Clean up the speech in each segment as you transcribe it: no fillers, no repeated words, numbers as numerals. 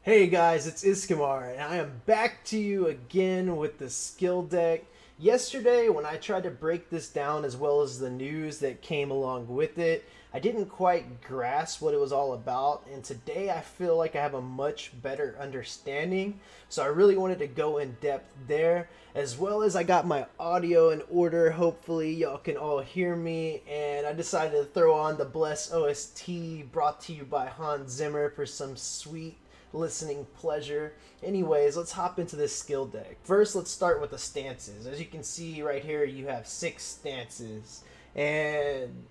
Hey guys, it's Iskamar, and I am back to you again with the skill deck. Yesterday, when I tried to break this down as well as the news that came along with it, I didn't quite grasp what it was all about, and today I feel like I have a much better understanding. So I really wanted to go in depth there, as well as I got my audio in order. Hopefully, y'all can all hear me, and I decided to throw on the Bless OST brought to you by Hans Zimmer for some sweet listening pleasure. Anyways, let's hop into this skill deck. First, let's start with the stances. As you can see right here, you have 6 stances. And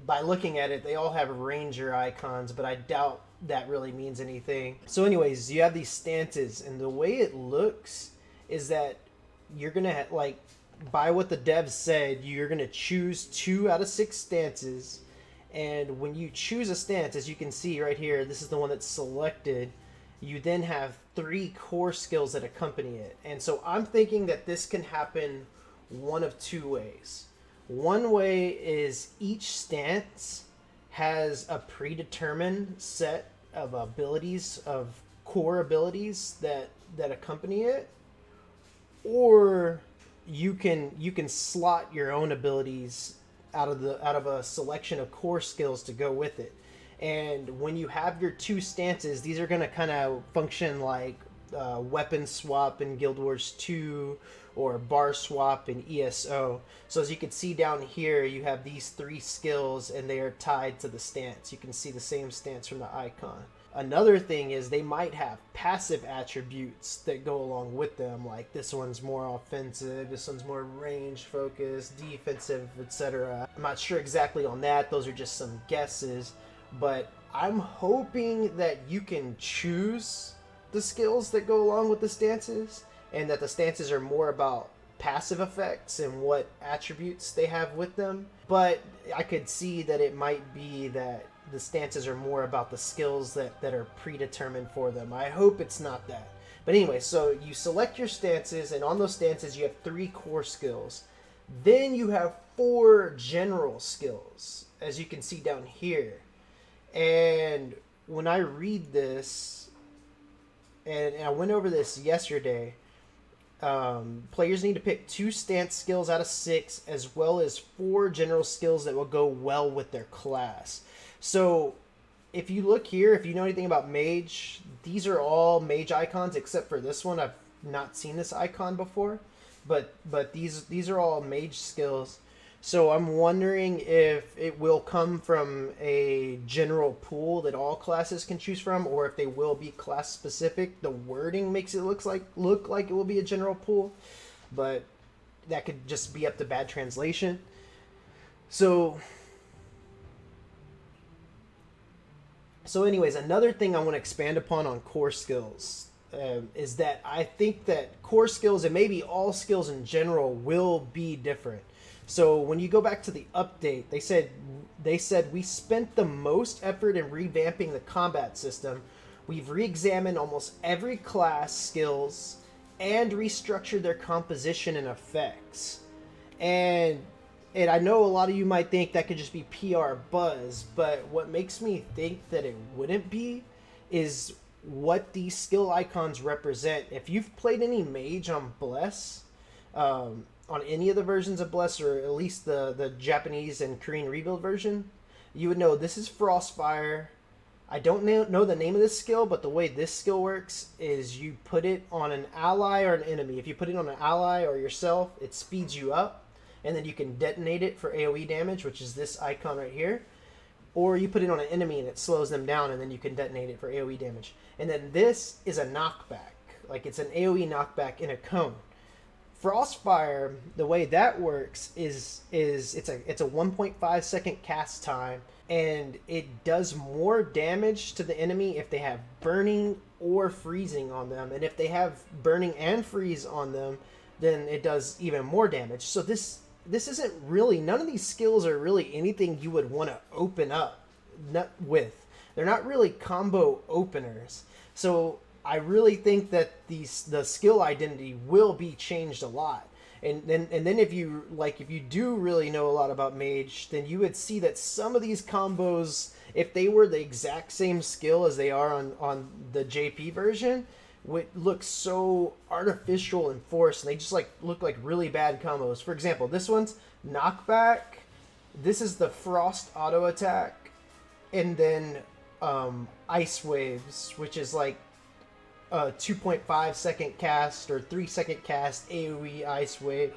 by looking at it, they all have ranger icons, but I doubt that really means anything. So anyways, you have these stances, and the way it looks is that you're going to, like, by what the devs said, you're going to choose 2 out of 6 stances. And when you choose a stance, as you can see right here, this is the one that's selected. You then have 3 core skills that accompany it. And so I'm thinking that this can happen one of 2 ways. One way is each stance has a predetermined set of abilities, of core abilities that accompany it, or you can slot your own abilities out of a selection of core skills to go with it. And when you have your 2 stances, these are going to kind of function like weapon swap in Guild Wars 2 or bar swap in ESO. So as you can see down here, you have these 3 skills and they are tied to the stance. You can see the same stance from the icon. Another thing is they might have passive attributes that go along with them, like this one's more offensive, this one's more range focused, defensive, etc. I'm not sure exactly on that. Those are just some guesses. But I'm hoping that you can choose the skills that go along with the stances, and that the stances are more about passive effects and what attributes they have with them. But I could see that it might be that the stances are more about the skills that are predetermined for them. I hope it's not that. But anyway, so you select your stances, and on those stances you have 3 core skills. Then you have 4 general skills, as you can see down here. And when I read this, and I went over this yesterday, players need to pick 2 stance skills out of 6, as well as 4 general skills that will go well with their class. So if you look here, if you know anything about mage, these are all mage icons except for this one. I've not seen this icon before, but these are all mage skills. So I'm wondering if it will come from a general pool that all classes can choose from, or if they will be class specific. The wording makes it look like it will be a general pool, but that could just be up to bad translation. So anyways, another thing I want to expand upon on core skills is that I think that core skills, and maybe all skills in general, will be different. So when you go back to the update, they said we spent the most effort in revamping the combat system. We've re-examined almost every class skills and restructured their composition and effects. And I know a lot of you might think that could just be PR buzz, but what makes me think that it wouldn't be is what these skill icons represent. If you've played any mage on Bless, on any of the versions of Bless, or at least the Japanese and Korean rebuild version, you would know this is Frostfire. I don't know the name of this skill, but the way this skill works is you put it on an ally or an enemy. If you put it on an ally or yourself, it speeds you up, and then you can detonate it for AoE damage, which is this icon right here. Or you put it on an enemy and it slows them down, and then you can detonate it for AoE damage. And then this is a knockback. Like, it's an AoE knockback in a cone. Frostfire, the way that works is it's a 1.5 second cast time, and it does more damage to the enemy if they have burning or freezing on them. And if they have burning and freeze on them, then it does even more damage. So this isn't really, none of these skills are really anything you would want to open up with. They're not really combo openers. So I really think that the skill identity will be changed a lot. And then if you do really know a lot about mage, then you would see that some of these combos, if they were the exact same skill as they are on the JP version, would look so artificial and forced, and they just like look like really bad combos. For example, this one's knockback. This is the frost auto attack, and then ice waves, which is like a 2.5 second cast or 3 second cast AoE ice wave.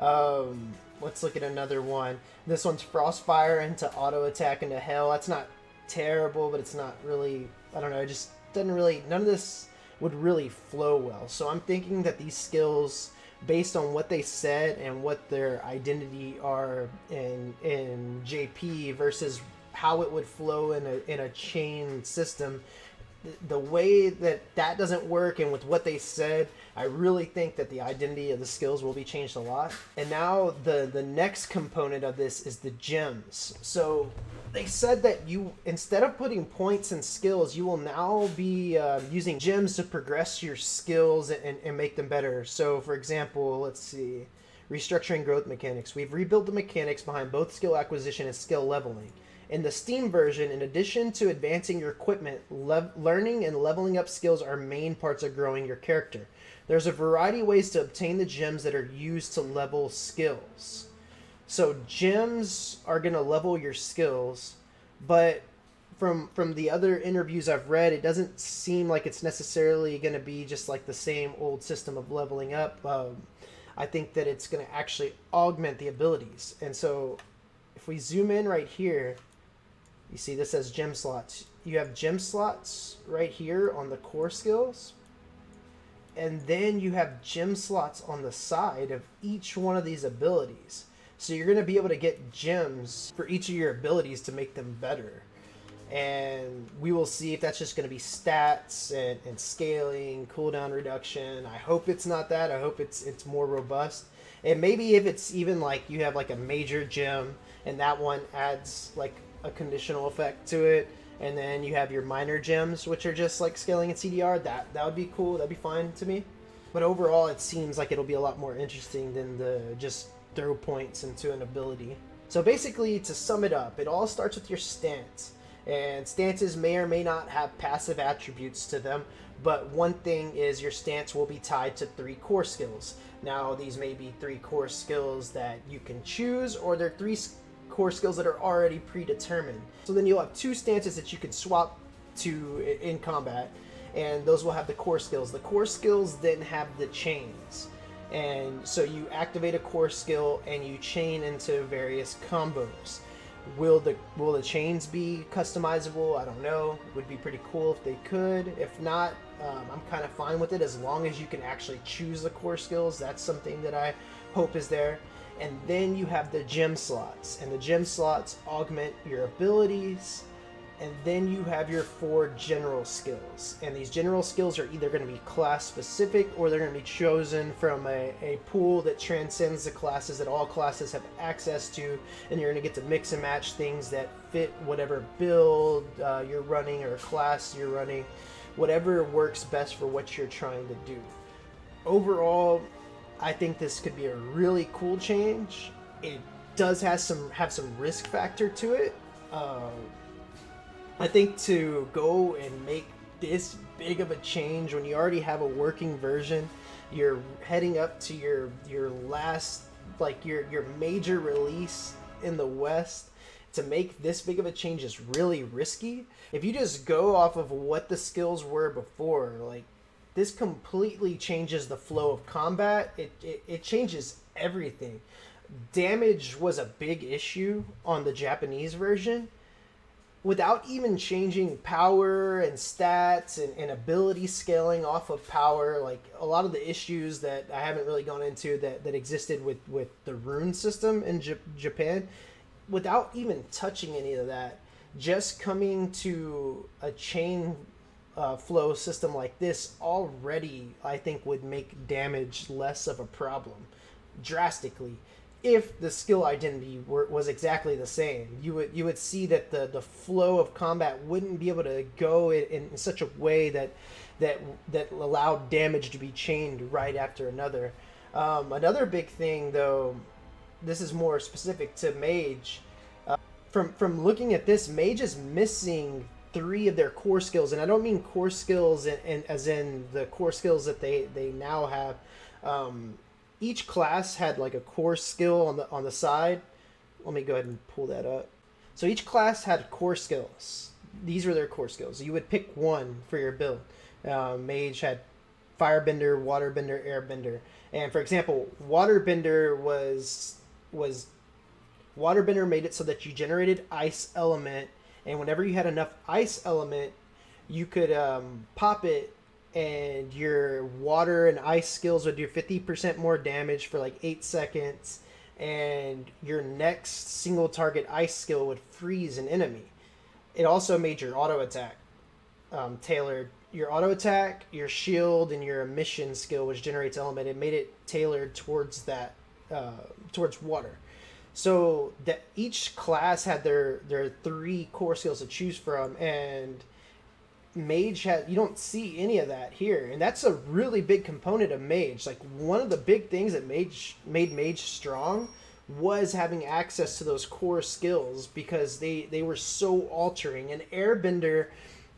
Let's look at another one. This one's Frostfire into auto attack into hell. That's not terrible, but it's not really, I don't know, it just doesn't really, none of this would really flow well. So I'm thinking that these skills, based on what they said and what their identity are in JP versus how it would flow in a chain system, the way that doesn't work, and with what they said, I really think that the identity of the skills will be changed a lot. And now the next component of this is the gems. So they said that you, instead of putting points in skills, you will now be using gems to progress your skills and make them better. So for example, let's see, restructuring growth mechanics. We've rebuilt the mechanics behind both skill acquisition and skill leveling. In the Steam version, in addition to advancing your equipment, learning and leveling up skills are main parts of growing your character. There's a variety of ways to obtain the gems that are used to level skills. So gems are going to level your skills, but from the other interviews I've read, it doesn't seem like it's necessarily going to be just like the same old system of leveling up. I think that it's going to actually augment the abilities. And so if we zoom in right here, you see this says gem slots. You have gem slots right here on the core skills. And then you have gem slots on the side of each one of these abilities. So you're going to be able to get gems for each of your abilities to make them better. And we will see if that's just going to be stats and scaling, cooldown reduction. I hope it's not that. I hope it's more robust. And maybe if it's even like you have like a major gem and that one adds like a conditional effect to it, and then you have your minor gems, which are just like scaling and CDR, that would be cool. That'd be fine to me. But overall, it seems like it'll be a lot more interesting than the just throw points into an ability. So basically, to sum it up, it all starts with your stance. And stances may or may not have passive attributes to them, but one thing is your stance will be tied to 3 core skills. Now, these may be 3 core skills that you can choose, or they're 3 core skills that are already predetermined. So then you'll have 2 stances that you can swap to in combat, and those will have the core skills. The core skills then have the chains. And so you activate a core skill and you chain into various combos. Will the chains be customizable? I don't know. It would be pretty cool if they could. If not, I'm kind of fine with it as long as you can actually choose the core skills. That's something that I hope is there. And then you have the gem slots, and the gem slots augment your abilities. And then you have your 4 general skills, and these general skills are either going to be class specific, or they're going to be chosen from a pool that transcends the classes that all classes have access to, and you're going to get to mix and match things that fit whatever build you're running or class you're running, whatever works best for what you're trying to do. Overall, I think this could be a really cool change. It does have some risk factor to it. I think to go and make this big of a change when you already have a working version, you're heading up to your last, like your major release in the West, to make this big of a change is really risky. If you just go off of what the skills were before, like, this completely changes the flow of combat. It changes everything. Damage was a big issue on the Japanese version. Without even changing power and stats and ability scaling off of power, like a lot of the issues that I haven't really gone into that existed with the rune system in Japan, without even touching any of that, just coming to a chain flow system like this already, I think, would make damage less of a problem drastically. If the skill identity was exactly the same, you would see that the flow of combat wouldn't be able to go in such a way that allowed damage to be chained right after another. Another big thing, though, this is more specific to Mage. From looking at this, Mage is missing three of their core skills, and I don't mean core skills as in the core skills that they now have. Each class had like a core skill on the side. Let me go ahead and pull that up. So each class had core skills. These were their core skills. You would pick one for your build. Mage had Firebender, Waterbender, Airbender, and for example, Waterbender was Waterbender made it so that you generated Ice Element, and whenever you had enough Ice Element, you could pop it, and your Water and Ice skills would do 50% more damage for like 8 seconds, and your next single target Ice skill would freeze an enemy. It also made your auto attack tailored. Your auto attack, your shield, and your emission skill, which generates element, it made it tailored towards that, towards water. So that each class had their three core skills to choose from, and Mage had, you don't see any of that here, and that's a really big component of Mage. Like, one of the big things that made Mage strong was having access to those core skills, because they were so altering. And Airbender,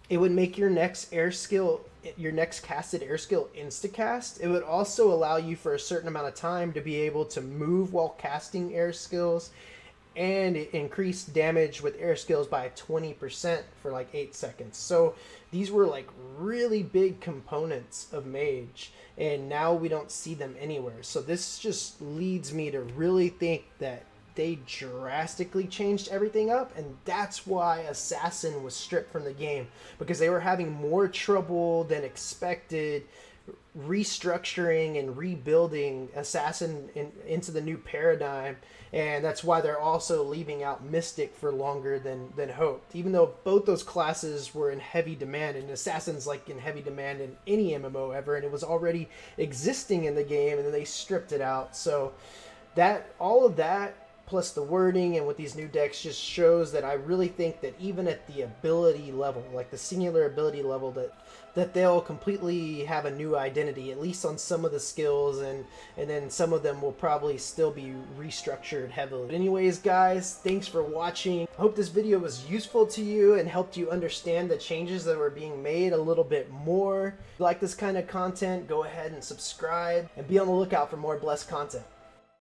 it would make your next air skill, your next casted air skill, insta-cast. It would also allow you for a certain amount of time to be able to move while casting air skills, and it increased damage with air skills by 20% for like 8 seconds. So these were like really big components of Mage, and now we don't see them anywhere. So this just leads me to really think that they drastically changed everything up, and that's why Assassin was stripped from the game, because they were having more trouble than expected restructuring and rebuilding Assassin into the new paradigm, and that's why they're also leaving out Mystic for longer than hoped, even though both those classes were in heavy demand, and Assassin's like in heavy demand in any MMO ever, and it was already existing in the game, and then they stripped it out. So that, all of that, plus the wording and with these new decks, just shows that I really think that even at the ability level, like the singular ability level, that they'll completely have a new identity, at least on some of the skills, and then some of them will probably still be restructured heavily. But anyways, guys, thanks for watching. I hope this video was useful to you and helped you understand the changes that were being made a little bit more. If you like this kind of content, go ahead and subscribe, and be on the lookout for more Blessed content.